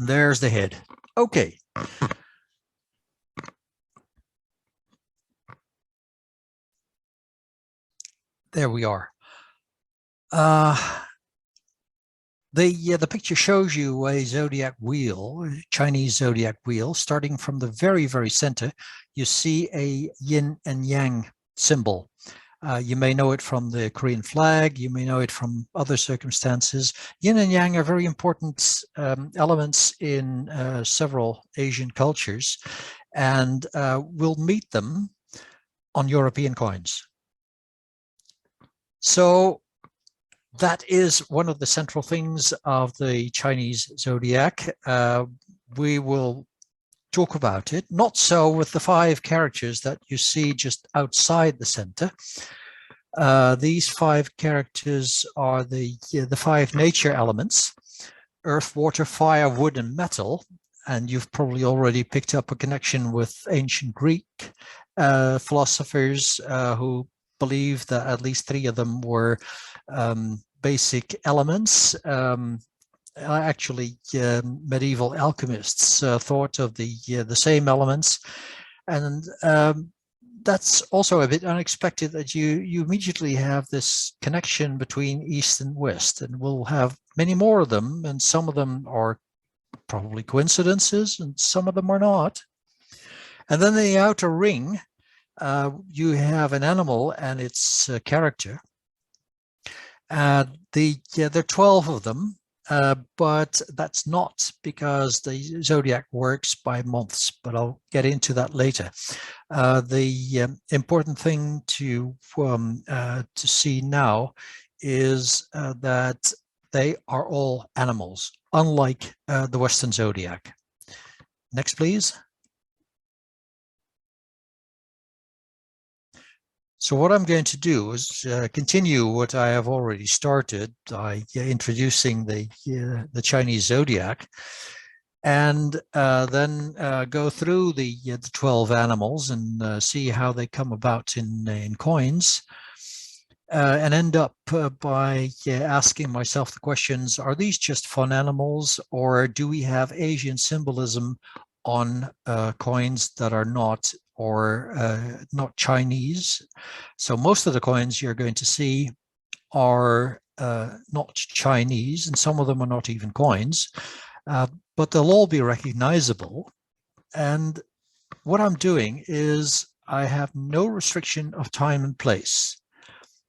There's the head. Okay. There we are. The picture shows you a zodiac wheel, Chinese zodiac wheel, starting from the very, very center. You see a yin and yang symbol. You may know it from the Korean flag. You may know it from other circumstances. Yin and yang are very important elements in several Asian cultures, and we'll meet them on European coins. So that is one of the central things of the Chinese zodiac. We will talk about it, not so with the 5 characters that you see just outside the center. These 5 characters are the 5 nature elements: earth, water, fire, wood, and metal. And you've probably already picked up a connection with ancient Greek philosophers who believed that at least 3 of them were basic elements. Actually, medieval alchemists thought of the same elements, and that's also a bit unexpected that you immediately have this connection between East and West, and we'll have many more of them, and some of them are probably coincidences, and some of them are not. And then in the outer ring, you have an animal and its character. There are 12 of them, but that's not because the zodiac works by months, but I'll get into that later. The important thing to see now is that they are all animals, unlike the Western zodiac. Next, please. So what I'm going to do is continue what I have already started by introducing the Chinese zodiac, and then go through the 12 animals and see how they come about in coins, and end up by asking myself the questions: are these just fun animals, or do we have Asian symbolism on coins that are not not Chinese? So most of the coins you're going to see are not Chinese, and some of them are not even coins, but they'll all be recognizable. And what I'm doing is I have no restriction of time and place,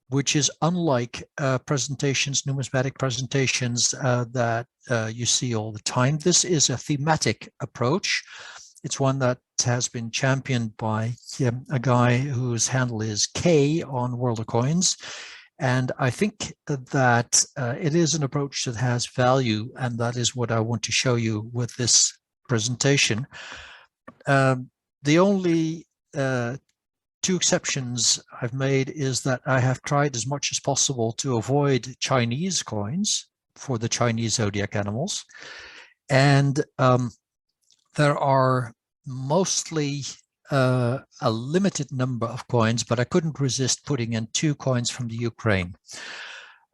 which is unlike presentations, numismatic presentations that you see all the time. This is a thematic approach. It's one that has been championed by a guy whose handle is K on World of Coins. And I think that it is an approach that has value, and that is what I want to show you with this presentation. The only 2 exceptions I've made is that I have tried as much as possible to avoid Chinese coins for the Chinese zodiac animals. And there are mostly a limited number of coins, but I couldn't resist putting in 2 coins from the Ukraine.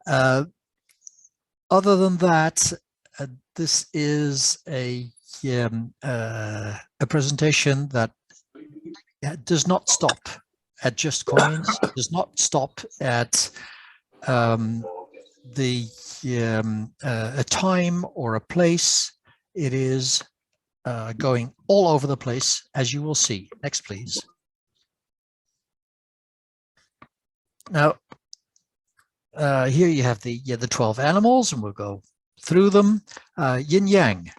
Other than that, this is a presentation that does not stop at just coins, does not stop at a time or a place. It is going all over the place, as you will see. Next, please. Now, here you have the 12 animals, and we'll go through them. Yin Yang.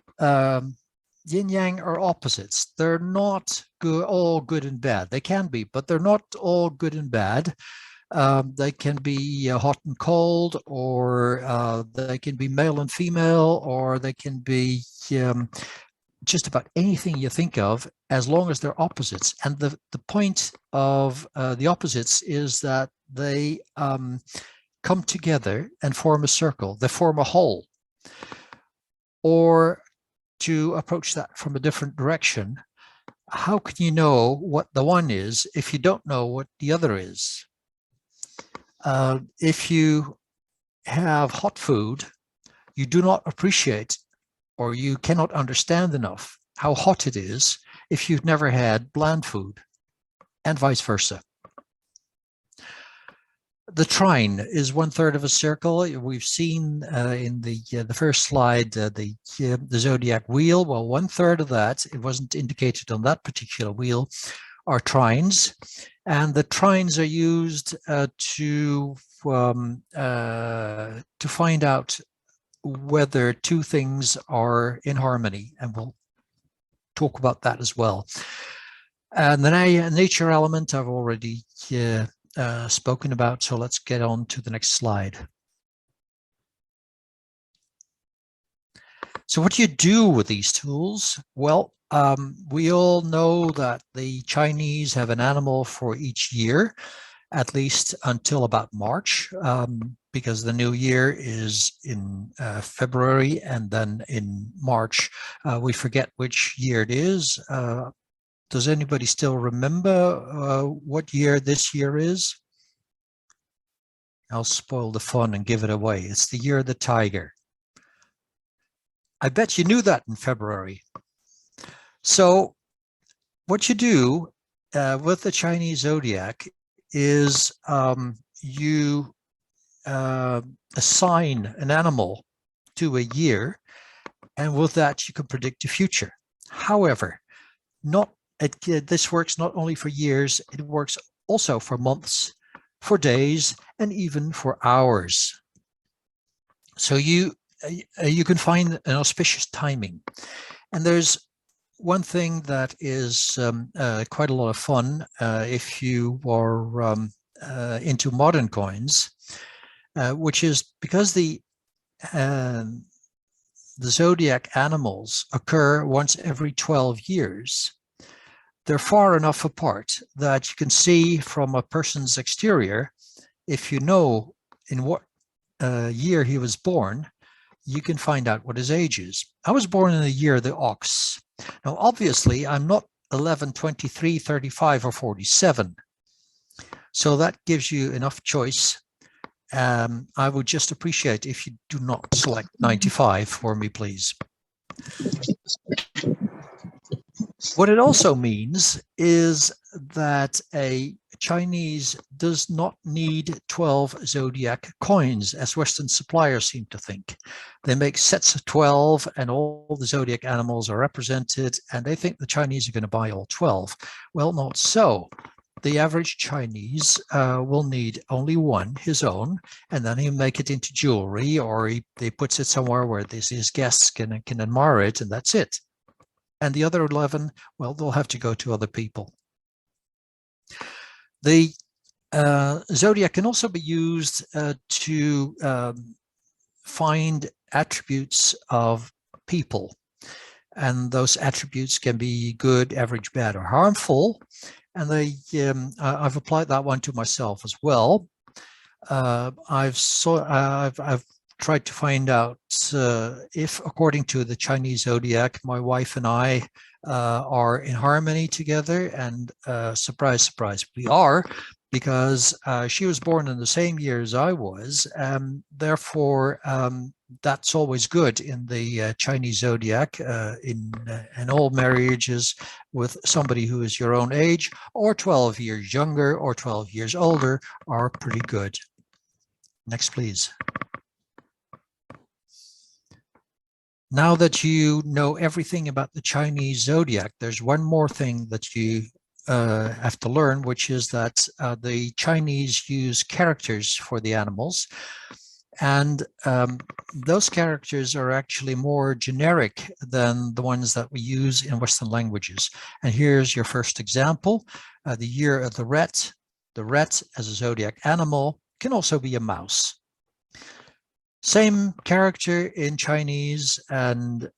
Yin Yang are opposites. They're not all good and bad. They can be, but they're not all good and bad. They can be hot and cold, or they can be male and female, or they can be just about anything you think of, as long as they're opposites. And the point of the opposites is that they come together and form a circle. They form a whole. Or to approach that from a different direction, how can you know what the one is if you don't know what the other is? If you have hot food, you do not appreciate or you cannot understand enough how hot it is if you've never had bland food, and vice versa. The trine is 1/3 of a circle. We've seen in the first slide the zodiac wheel. Well, 1/3 of that, it wasn't indicated on that particular wheel, are trines, and the trines are used to find out whether two things are in harmony, and we'll talk about that as well. And the nature element I've already spoken about, so let's get on to the next slide. So what do you do with these tools? Well, we all know that the Chinese have an animal for each year, at least until about March, because the new year is in February, and then in March we forget which year it is. Does anybody still remember what year this year is? I'll spoil the fun and give it away. It's the year of the tiger. I bet you knew that in February. So what you do with the Chinese zodiac is you assign an animal to a year, and with that you can predict the future. However, this works not only for years, it works also for months, for days, and even for hours. So you can find an auspicious timing. And there's one thing that is quite a lot of fun if you are into modern coins, which is because the zodiac animals occur once every 12 years. They're far enough apart that you can see from a person's exterior, if you know in what year he was born, you can find out what his age is. I was born in the year of the ox. Now, obviously, I'm not 11, 23, 35, or 47. So that gives you enough choice. I would just appreciate if you do not select 95 for me, please. What it also means is that a Chinese does not need 12 zodiac coins, as Western suppliers seem to think. They make sets of 12 and all the zodiac animals are represented, and they think the Chinese are going to buy all 12. Well, not so. The average Chinese will need only one, his own, and then he'll make it into jewelry, or he puts it somewhere where his guests can admire it, and that's it. And the other 11, well, they'll have to go to other people. The zodiac can also be used to find attributes of people. And those attributes can be good, average, bad, or harmful. And I've applied that one to myself as well. I've tried to find out if, according to the Chinese zodiac, my wife and I are in harmony together, and surprise, surprise, we are, because she was born in the same year as I was, therefore that's always good in the Chinese zodiac, in all marriages with somebody who is your own age, or 12 years younger, or 12 years older, are pretty good. Next, please. Now that you know everything about the Chinese zodiac, there's one more thing that you have to learn, which is that the Chinese use characters for the animals. And those characters are actually more generic than the ones that we use in Western languages. And here's your first example, the year of the rat. The rat as a zodiac animal can also be a mouse. Same character in Chinese, and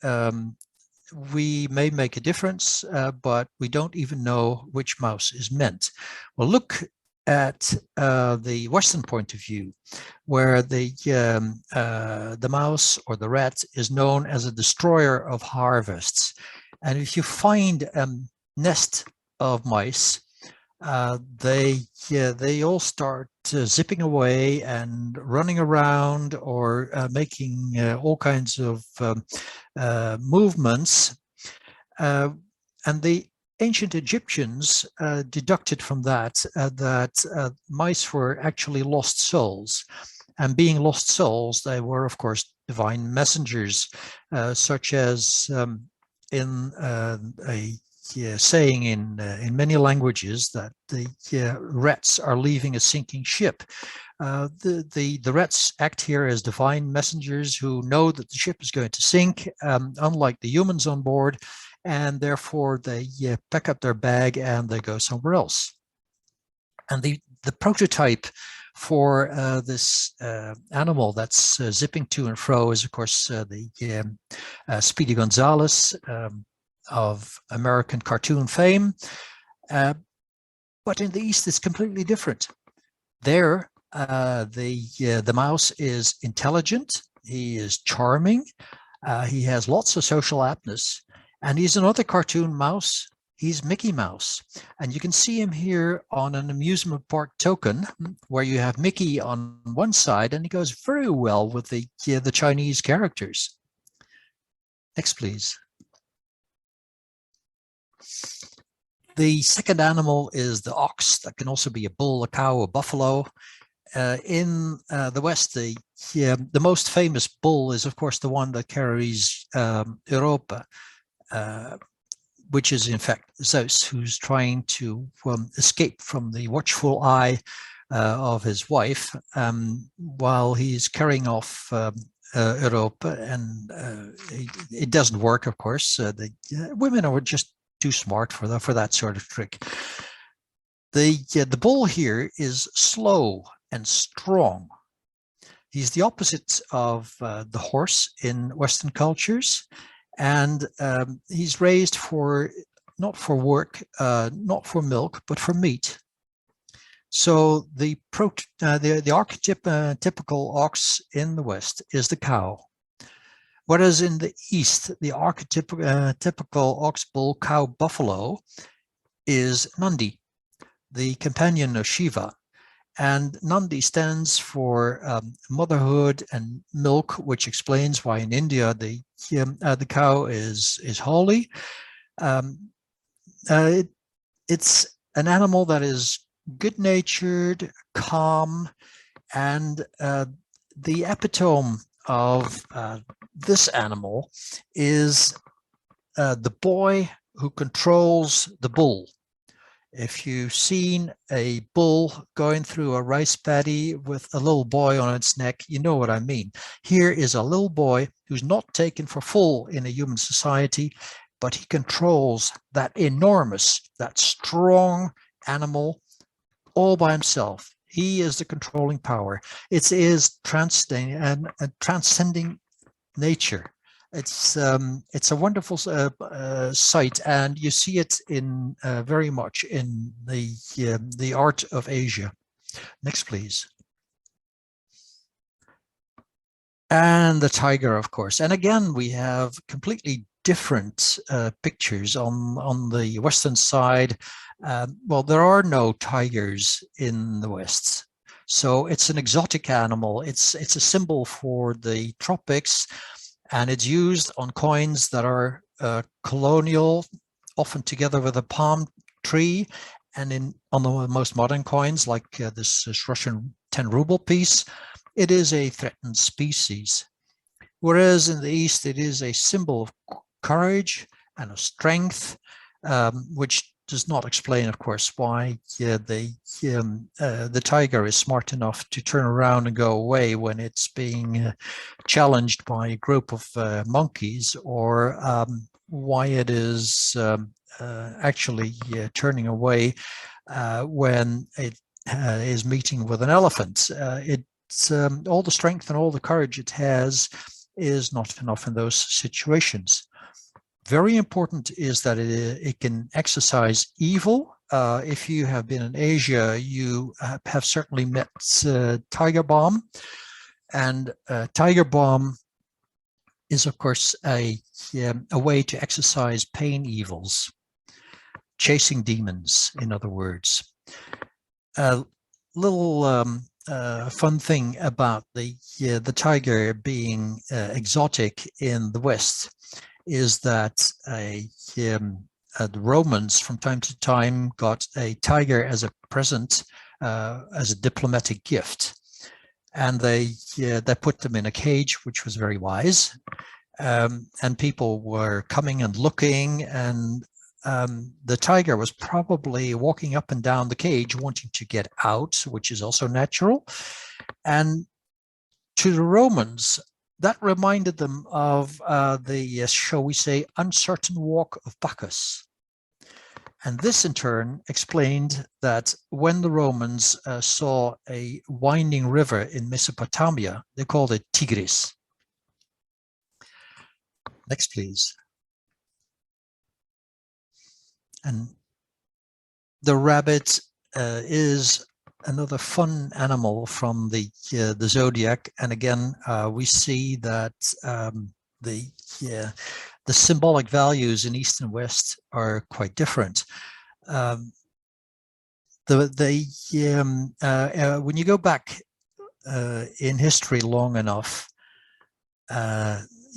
we may make a difference, but we don't even know which mouse is meant. Well, look at the Western point of view, where the mouse or the rat is known as a destroyer of harvests. And if you find a nest of mice, they all start zipping away and running around, or making all kinds of movements. And the ancient Egyptians deducted from that that mice were actually lost souls. And being lost souls, they were, of course, divine messengers, such as in a saying in many languages that the rats are leaving a sinking ship. The rats act here as divine messengers who know that the ship is going to sink, unlike the humans on board, and therefore they pack up their bag and they go somewhere else. And the prototype for this animal that's zipping to and fro is, of course, the Speedy Gonzales of American cartoon fame. But in the East, it's completely different. There, the mouse is intelligent, he is charming, he has lots of social aptness, and he's another cartoon mouse. He's Mickey Mouse, and you can see him here on an amusement park token where you have Mickey on one side, and he goes very well with the Chinese characters. Next, please. The second animal is the ox. That can also be a bull, a cow, a buffalo. In the West, the most famous bull is, of course, the one that carries Europa, which is in fact Zeus, who's trying to escape from the watchful eye of his wife while he's carrying off Europa, and it doesn't work, of course. The women are just too smart for that sort of trick. The bull here is slow and strong. He's the opposite of the horse in Western cultures. And he's raised not for work, not for milk, but for meat. So the archetypical ox in the West is the cow, whereas in the East, the archetypical ox, bull, cow, buffalo is Nandi, the companion of Shiva. And Nandi stands for motherhood and milk, which explains why in India the cow is holy. It's an animal that is good-natured, calm, and the epitome of this animal is the boy who controls the bull. If you've seen a bull going through a rice paddy with a little boy on its neck, you know what I mean. Here is a little boy who's not taken for full in a human society, but he controls that enormous, that strong animal all by himself. He is the controlling power. It is transcending nature. It's a wonderful sight, and you see it in very much in the art of Asia. Next, please. And the tiger, of course. And again, we have completely different pictures on the Western side. Well, there are no tigers in the West, so it's an exotic animal. It's a symbol for the tropics. And it's used on coins that are colonial, often together with a palm tree, and on the most modern coins, like this Russian 10 ruble piece, it is a threatened species. Whereas in the East, it is a symbol of courage and of strength, which does not explain, of course, why the tiger is smart enough to turn around and go away when it's being challenged by a group of monkeys, or why it is actually turning away when it is meeting with an elephant. It's all the strength and all the courage it has is not enough in those situations. Very important is that it can exercise evil. If you have been in Asia, you have certainly met tiger balm. And tiger balm is, of course, a way to exercise pain evils, chasing demons, in other words. little fun thing about the tiger being exotic in the West is that the Romans from time to time got a tiger as a present, as a diplomatic gift. And they put them in a cage, which was very wise. And people were coming and looking, and the tiger was probably walking up and down the cage wanting to get out, which is also natural. And to the Romans, that reminded them of the, shall we say, uncertain walk of Bacchus. And this in turn explained that when the Romans saw a winding river in Mesopotamia, they called it Tigris. Next, please. And the rabbit is another fun animal from the zodiac. And again, we see that the symbolic values in East and West are quite different. When you go back in history long enough,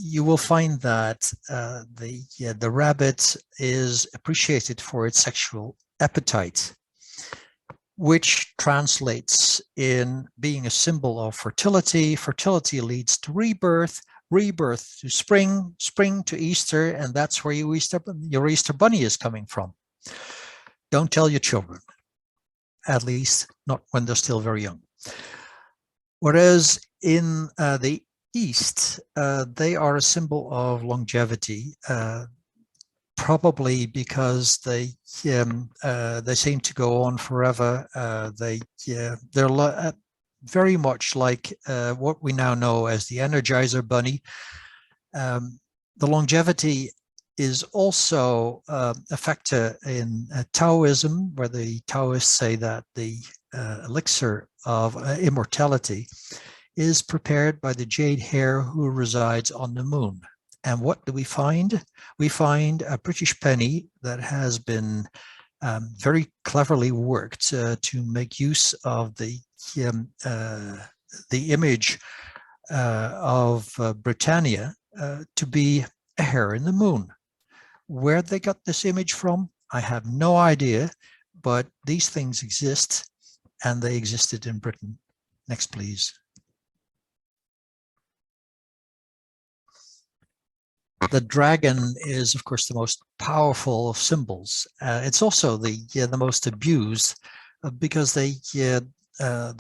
you will find that the rabbit is appreciated for its sexual appetite, which translates in being a symbol of fertility. Fertility leads to rebirth, rebirth to spring, spring to Easter, and that's where your Easter bunny is coming from. Don't tell your children, at least not when they're still very young. Whereas in the East, they are a symbol of longevity, probably because they seem to go on forever. They're very much like what we now know as the Energizer Bunny. The longevity is also a factor in Taoism, where the Taoists say that the elixir of immortality is prepared by the jade hare who resides on the moon. And what do we find? We find a British penny that has been very cleverly worked to make use of the image of Britannia to be a hare in the moon. Where they got this image from, I have no idea, but these things exist, and they existed in Britain. Next, please. The dragon is, of course, the most powerful of symbols. It's also the most abused because the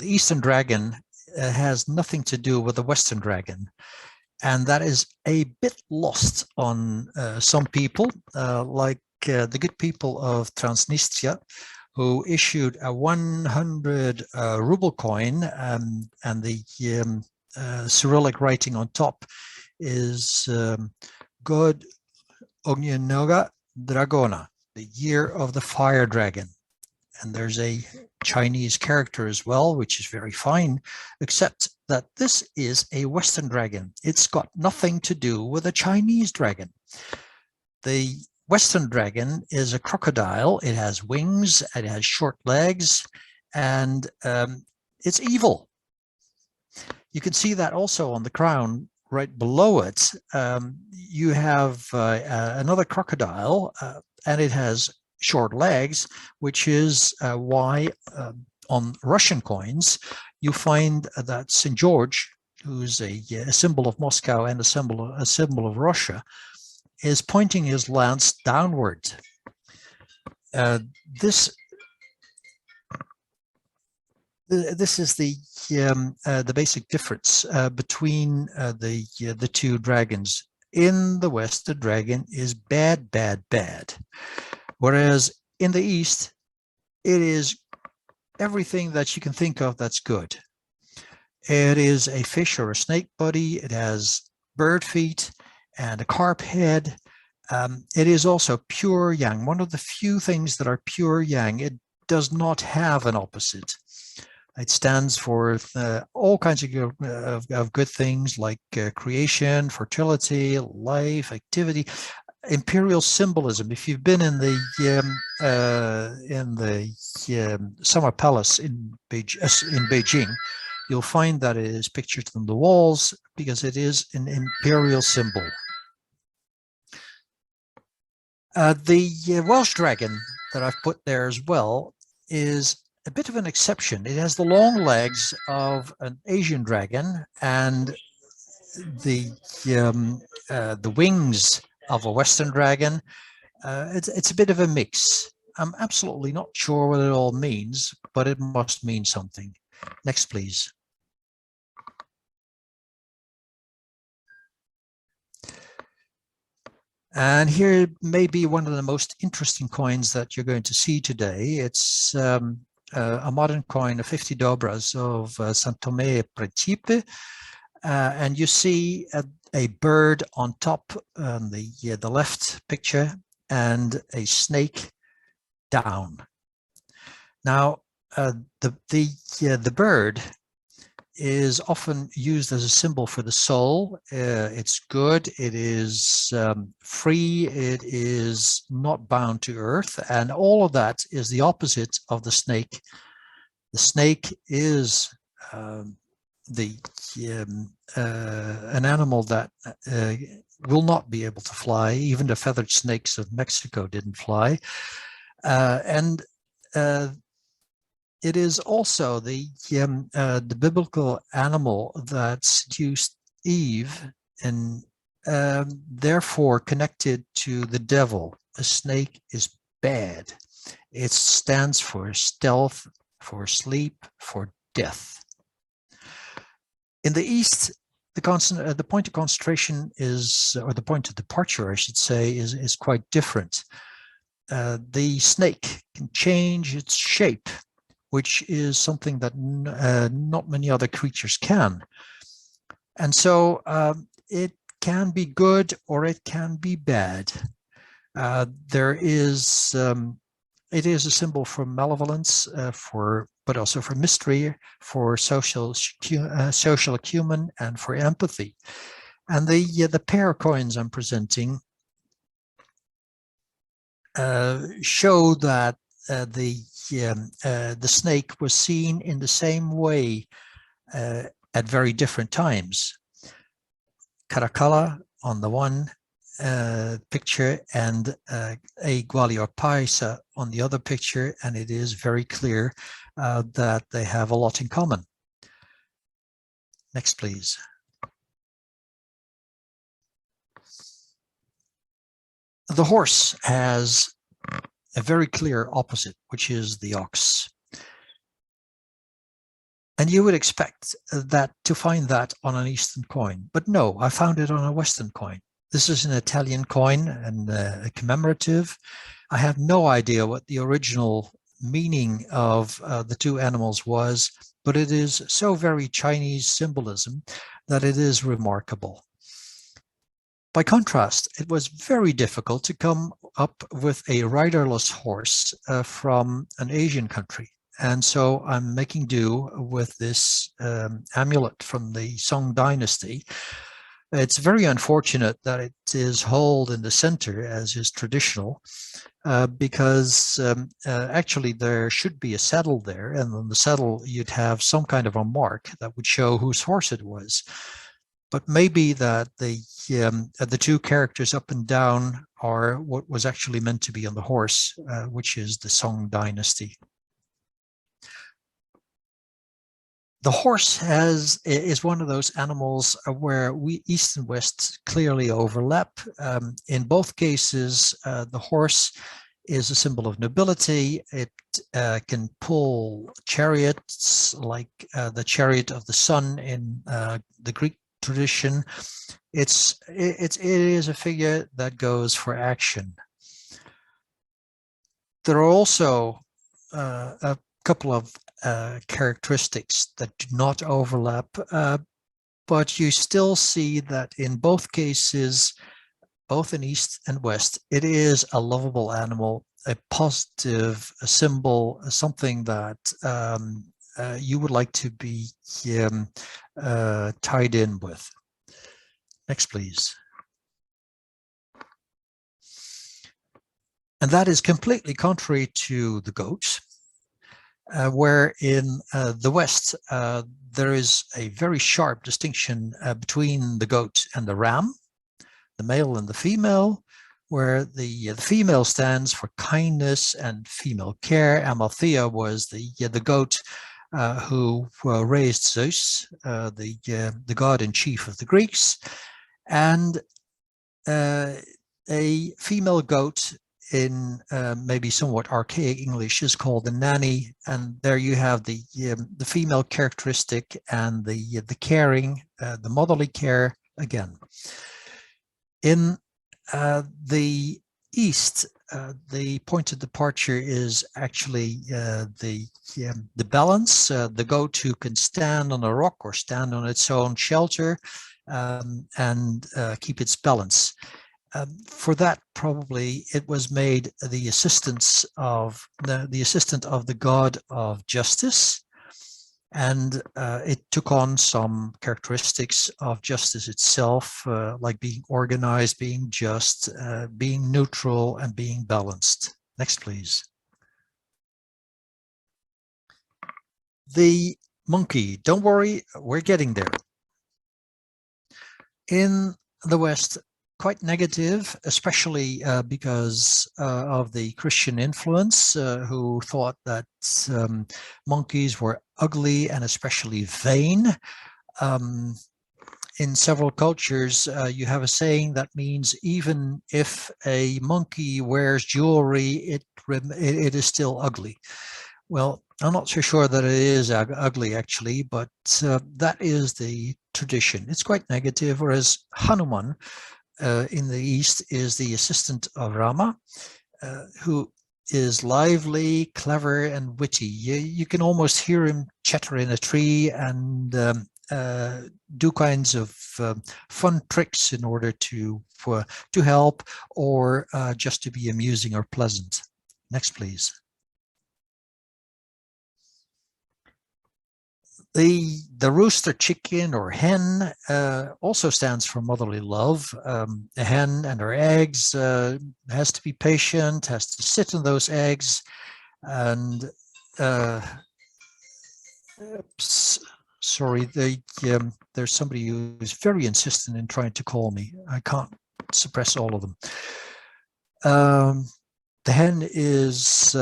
Eastern dragon has nothing to do with the Western dragon. And that is a bit lost on some people, like the good people of Transnistria, who issued a 100 ruble coin, and the Cyrillic writing on top is God Ognjenoga Dragona, the year of the fire dragon. And there's a Chinese character as well, which is very fine, except that this is a Western dragon. It's got nothing to do with a Chinese dragon. The Western dragon is a crocodile. It has wings, it has short legs, and it's evil. You can see that also on the crown. Right below it, you have another crocodile, and it has short legs, which is why on Russian coins you find that St. George, who's a symbol of Moscow and a symbol of Russia, is pointing his lance downward. This is the basic difference between the two dragons. In the West, the dragon is bad, bad, bad. Whereas in the East, it is everything that you can think of that's good. It is a fish or a snake body. It has bird feet and a carp head. It is also pure yang, one of the few things that are pure yang. It does not have an opposite. It stands for all kinds of good things like creation, fertility, life, activity. imperial symbolism. If you've been in the summer palace in Beijing, you'll find that it is pictured on the walls because it is an imperial symbol. The Welsh Dragon that I've put there as well is a bit of an exception. It has the long legs of an Asian dragon and the wings of a Western dragon. It's a bit of a mix. I'm absolutely not sure what it all means, but it must mean something. Next, please. And here may be one of the most interesting coins that you're going to see today. It's a modern coin of 50 dobras of Saint Thomé et Principe. And you see a bird on top on the left picture and a snake down. Now, the bird is often used as a symbol for the soul. It's good, it is free, it is not bound to earth, and all of that is the opposite of the snake. The snake is an animal that will not be able to fly. Even the feathered snakes of Mexico didn't fly. It is also the biblical animal that seduced Eve and therefore connected to the devil. A snake is bad. It stands for stealth, for sleep, for death. In the East, the point of concentration is, or the point of departure, I should say, is quite different. The snake can change its shape, which is something that not many other creatures can. And so it can be good or it can be bad. It is a symbol for malevolence, but also for mystery, for social acumen, and for empathy. And the pair of coins I'm presenting show that the snake was seen in the same way at very different times. Caracalla on the one picture and a Gwalior Paisa on the other picture, and it is very clear that they have a lot in common. Next, please. The horse has a very clear opposite, which is the ox. And you would expect that to find that on an Eastern coin, but no, I found it on a Western coin. This is an Italian coin and a commemorative. I have no idea what the original meaning of the two animals was, but it is so very Chinese symbolism that it is remarkable. By contrast, it was very difficult to come up with a riderless horse from an Asian country. And so I'm making do with this amulet from the Song dynasty. It's very unfortunate that it is holed in the center, as is traditional, because actually there should be a saddle there, and on the saddle you'd have some kind of a mark that would show whose horse it was. But maybe that the two characters up and down are what was actually meant to be on the horse, which is the Song dynasty. The horse is one of those animals where East and West clearly overlap. In both cases, the horse is a symbol of nobility. It can pull chariots like the chariot of the sun in the Greek tradition. It is a figure that goes for action. There are also a couple of characteristics that do not overlap, but you still see that in both cases, both in East and West, it is a lovable animal, a positive symbol, something that you would like to be tied in with. Next, please. And that is completely contrary to the goat, where in the West, there is a very sharp distinction between the goat and the ram, the male and the female, where the female stands for kindness and female care. Amalthea was the goat who raised Zeus, the god in chief of the Greeks, and a female goat in maybe somewhat archaic English is called the nanny, and there you have the female characteristic and the caring, the motherly care again. In the East, the point of departure is actually the balance, the goat who can stand on a rock or stand on its own shelter and keep its balance. For that, probably it was made the assistant of the god of justice, and it took on some characteristics of justice itself, like being organized, being just, being neutral, and being balanced. Next, please. The monkey. Don't worry, we're getting there. In the West, quite negative, especially because of the Christian influence, who thought that monkeys were ugly and especially vain. In several cultures, you have a saying that means even if a monkey wears jewelry, it is still ugly. Well, I'm not so sure that it is ugly, actually, but that is the tradition. It's quite negative, whereas Hanuman in the East is the assistant of Rama, who is lively, clever, and witty. You can almost hear him chatter in a tree and do kinds of fun tricks in order to help or just to be amusing or pleasant. Next, please. The rooster chicken or hen also stands for motherly love. A hen and her eggs has to be patient, has to sit on those eggs, and sorry, there's somebody who's very insistent in trying to call me. I can't suppress all of them. The hen is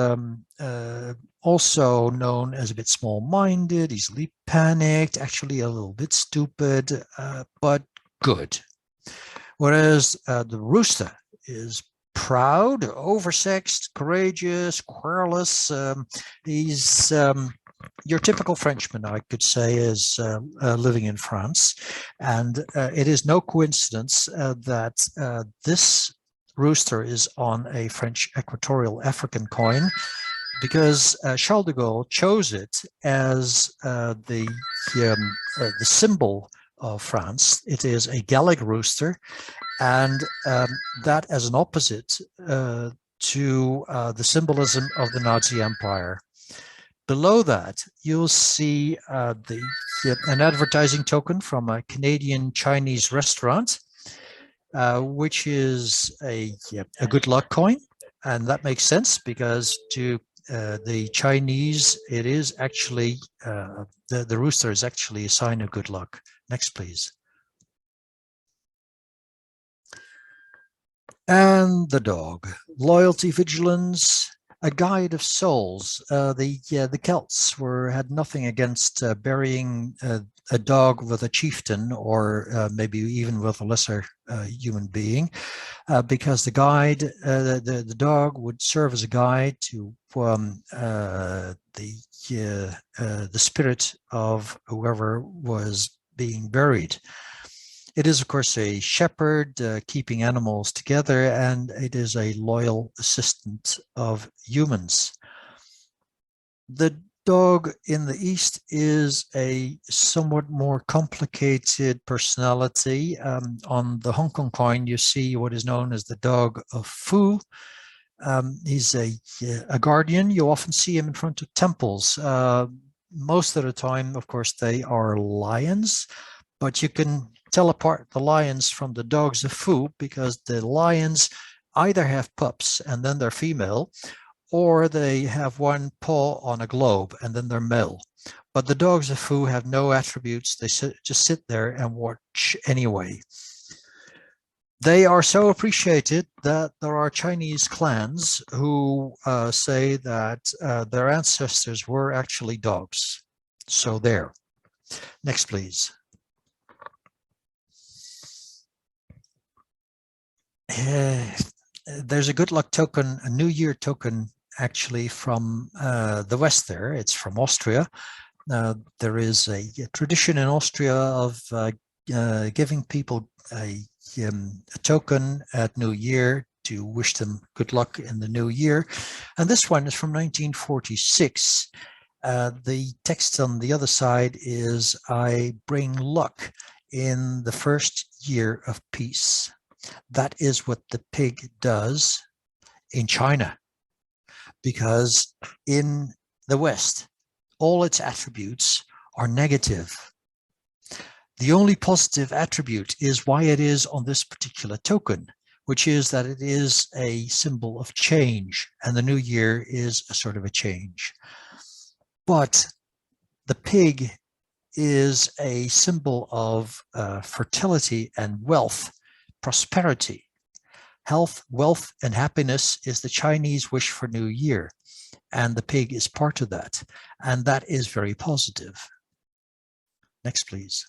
also known as a bit small-minded, easily panicked, actually a little bit stupid, but good. Whereas the rooster is proud, oversexed, courageous, querulous. He's your typical Frenchman, I could say, is living in France. And it is no coincidence that this rooster is on a French equatorial African coin, because Charles de Gaulle chose it as the symbol of France. It is a Gallic rooster, and that as an opposite to the symbolism of the Nazi Empire. Below that, you'll see an advertising token from a Canadian Chinese restaurant, which is a good luck coin. And that makes sense because to the Chinese, it is actually, the rooster is actually a sign of good luck. Next, please. And the dog. Loyalty, vigilance, a guide of souls. The Celts had nothing against burying a dog with a chieftain, or maybe even with a lesser human being, because the guide, the dog would serve as a guide to the spirit of whoever was being buried. It is, of course, a shepherd keeping animals together, and it is a loyal assistant of humans. The dog in the East is a somewhat more complicated personality. On the Hong Kong coin, you see what is known as the dog of Fu. He's a guardian. You often see him in front of temples. Most of the time, of course, they are lions, but you can tell apart the lions from the dogs of Fu because the lions either have pups and then they're female, or they have one paw on a globe and then they're male. But the dogs of Fu have no attributes. They just sit there and watch anyway. They are so appreciated that there are Chinese clans who say that their ancestors were actually dogs. So there. Next, please. There's a good luck token, a New Year token, actually from the West there. It's from Austria. There is a tradition in Austria of giving people a token at New Year to wish them good luck in the new year. And this one is from 1946. The text on the other side is, "I bring luck in the first year of peace." That is what the pig does in China, because in the West, all its attributes are negative. The only positive attribute is why it is on this particular token, which is that it is a symbol of change, and the new year is a sort of a change. But the pig is a symbol of fertility and wealth, prosperity. Health, wealth, and happiness is the Chinese wish for New Year, and the pig is part of that, and that is very positive. Next, please.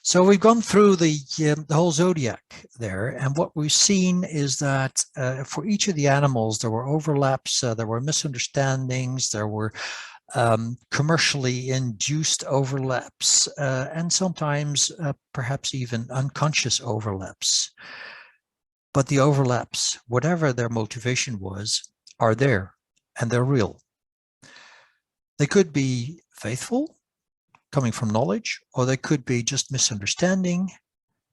So we've gone through the whole zodiac there, and what we've seen is that for each of the animals, there were overlaps, there were misunderstandings, there were commercially induced overlaps, and sometimes perhaps even unconscious overlaps. But the overlaps, whatever their motivation was, are there, and they're real. They could be faithful, coming from knowledge, or they could be just misunderstanding,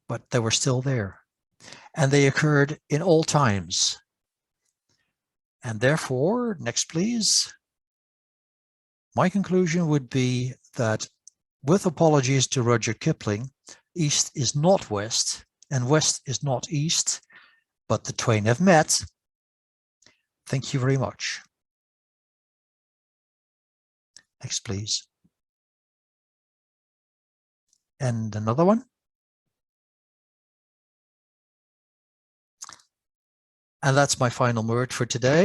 but they were still there. And they occurred in all times. And therefore, next please, my conclusion would be that, with apologies to Rudyard Kipling, East is not West, and West is not East, but the twain have met. Thank you very much. Next, please. And another one. And that's my final word for today.